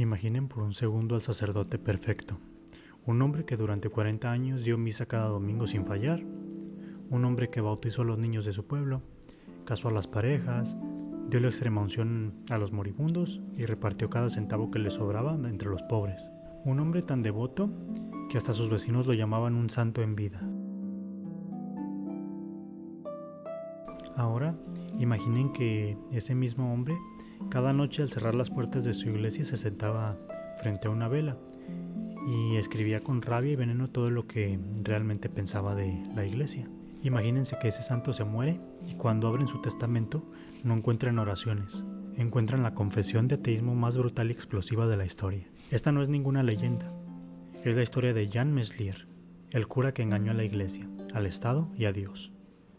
Imaginen por un segundo al sacerdote perfecto, un hombre que durante 40 años dio misa cada domingo sin fallar, un hombre que bautizó a los niños de su pueblo, casó a las parejas, dio la extrema unción a los moribundos y repartió cada centavo que le sobraba entre los pobres. Un hombre tan devoto que hasta sus vecinos lo llamaban un santo en vida. Ahora, imaginen que ese mismo hombre, cada noche al cerrar las puertas de su iglesia se sentaba frente a una vela y escribía con rabia y veneno todo lo que realmente pensaba de la iglesia. Imagínense que ese santo se muere y cuando abren su testamento no encuentran oraciones, encuentran la confesión de ateísmo más brutal y explosiva de la historia. Esta no es ninguna leyenda, es la historia de Jan Meslier, el cura que engañó a la iglesia, al Estado y a Dios,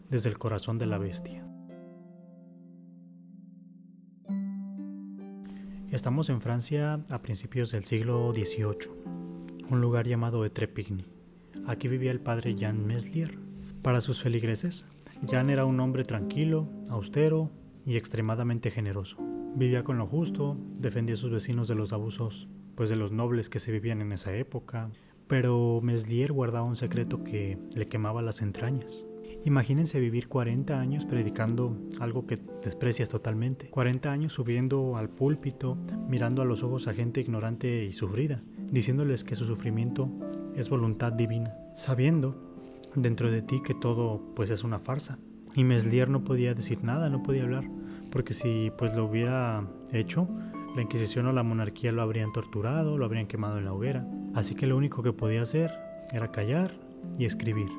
desde el corazón de la bestia. Estamos en Francia a principios del siglo XVIII, un lugar llamado Étrepigny. Aquí vivía el padre Jan Meslier. Para sus feligreses, Jan era un hombre tranquilo, austero y extremadamente generoso. Vivía con lo justo, defendía a sus vecinos de los abusos, de los nobles que se vivían en esa época, pero Meslier guardaba un secreto que le quemaba las entrañas. Imagínense vivir 40 años predicando algo que desprecias totalmente, 40 años subiendo al púlpito, mirando a los ojos a gente ignorante y sufrida, diciéndoles que su sufrimiento es voluntad divina, sabiendo dentro de ti que todo es una farsa. Y Meslier no podía decir nada, no podía hablar, porque si lo hubiera hecho, la Inquisición o la monarquía lo habrían torturado, lo habrían quemado en la hoguera. Así que lo único que podía hacer era callar y escribir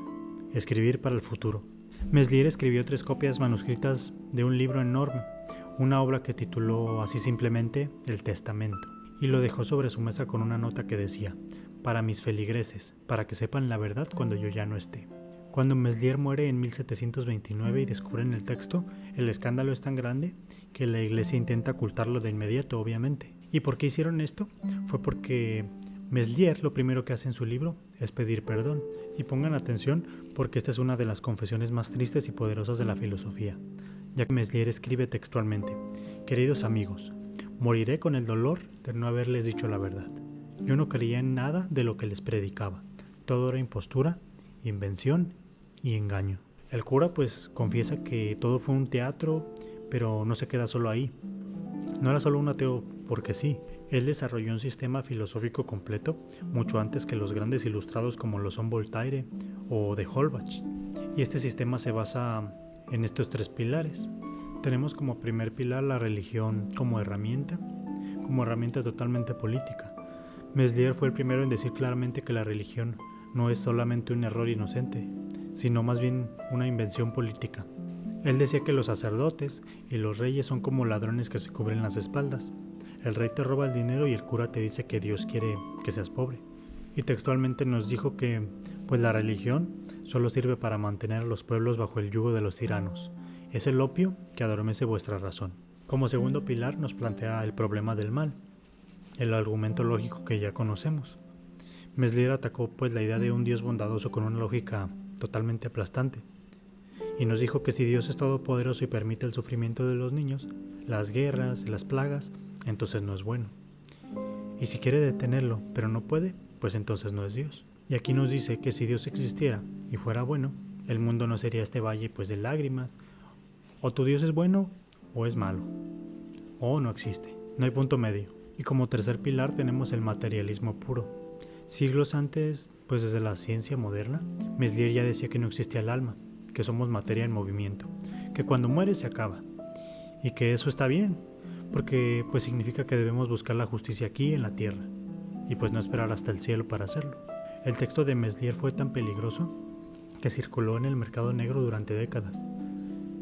para el futuro. Meslier escribió 3 copias manuscritas de un libro enorme, una obra que tituló así simplemente El Testamento, y lo dejó sobre su mesa con una nota que decía: para mis feligreses, para que sepan la verdad cuando yo ya no esté. Cuando Meslier muere en 1729 y descubren el texto, el escándalo es tan grande que la iglesia intenta ocultarlo de inmediato, obviamente. ¿Y por qué hicieron esto? Fue porque Meslier lo primero que hace en su libro es pedir perdón. Y pongan atención porque esta es una de las confesiones más tristes y poderosas de la filosofía, ya que Meslier escribe textualmente: queridos amigos, moriré con el dolor de no haberles dicho la verdad. Yo no creía en nada de lo que les predicaba. Todo era impostura, invención y engaño. El cura confiesa que todo fue un teatro, pero no se queda solo ahí. No era solo un ateo porque sí. Él desarrolló un sistema filosófico completo mucho antes que los grandes ilustrados como lo son Voltaire o de Holbach. Y este sistema se basa en estos 3 pilares. Tenemos como primer pilar la religión como herramienta totalmente política. Meslier fue el primero en decir claramente que la religión no es solamente un error inocente, sino más bien una invención política. Él decía que los sacerdotes y los reyes son como ladrones que se cubren las espaldas. El rey te roba el dinero y el cura te dice que Dios quiere que seas pobre. Y textualmente nos dijo que la religión solo sirve para mantener a los pueblos bajo el yugo de los tiranos. Es el opio que adormece vuestra razón. Como segundo pilar nos plantea el problema del mal, el argumento lógico que ya conocemos. Meslier atacó la idea de un Dios bondadoso con una lógica totalmente aplastante. Y nos dijo que si Dios es todopoderoso y permite el sufrimiento de los niños, las guerras, las plagas, entonces no es bueno. Y si quiere detenerlo, pero no puede, entonces no es Dios. Y aquí nos dice que si Dios existiera y fuera bueno, el mundo no sería este valle de lágrimas. O tu Dios es bueno o es malo. O no existe. No hay punto medio. Y como tercer pilar tenemos el materialismo puro. Siglos antes, desde la ciencia moderna, Meslier ya decía que no existía el alma, que somos materia en movimiento, que cuando muere se acaba, y que eso está bien, porque significa que debemos buscar la justicia aquí en la tierra, y no esperar hasta el cielo para hacerlo. El texto de Meslier fue tan peligroso que circuló en el mercado negro durante décadas.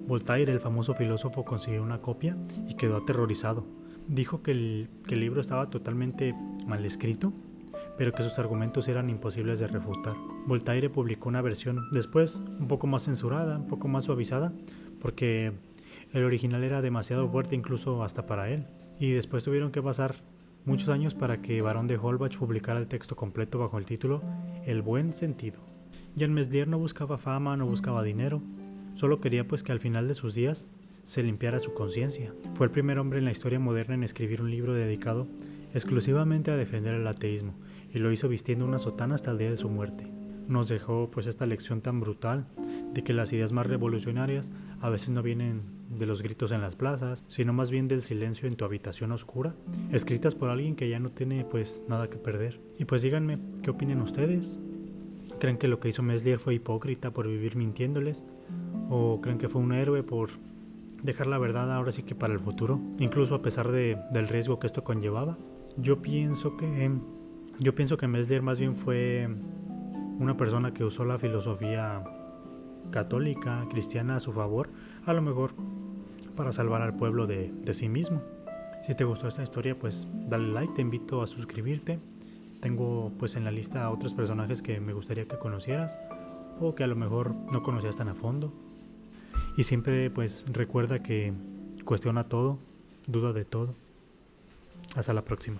Voltaire, el famoso filósofo, consiguió una copia y quedó aterrorizado. Dijo que el libro estaba totalmente mal escrito, pero que sus argumentos eran imposibles de refutar. Voltaire publicó una versión después un poco más censurada, un poco más suavizada, porque el original era demasiado fuerte incluso hasta para él. Y después tuvieron que pasar muchos años para que Barón de Holbach publicara el texto completo bajo el título El Buen Sentido. Jan Meslier no buscaba fama, no buscaba dinero, solo quería que al final de sus días se limpiara su conciencia. Fue el primer hombre en la historia moderna en escribir un libro dedicado exclusivamente a defender el ateísmo, y lo hizo vistiendo una sotana hasta el día de su muerte. Nos dejó pues esta lección tan brutal de que las ideas más revolucionarias a veces no vienen de los gritos en las plazas, sino más bien del silencio en tu habitación oscura, escritas por alguien que ya no tiene pues nada que perder. Y pues díganme, ¿qué opinan ustedes? ¿Creen que lo que hizo Meslier fue hipócrita por vivir mintiéndoles? ¿O creen que fue un héroe por dejar la verdad ahora sí que para el futuro, incluso a pesar del riesgo que esto conllevaba? Yo pienso que Meslier más bien fue una persona que usó la filosofía católica, cristiana a su favor, a lo mejor para salvar al pueblo de sí mismo. Si te gustó esta historia, pues dale like, te invito a suscribirte. Tengo pues en la lista a otros personajes que me gustaría que conocieras o que a lo mejor no conocías tan a fondo. Y siempre pues recuerda que cuestiona todo, duda de todo. Hasta la próxima.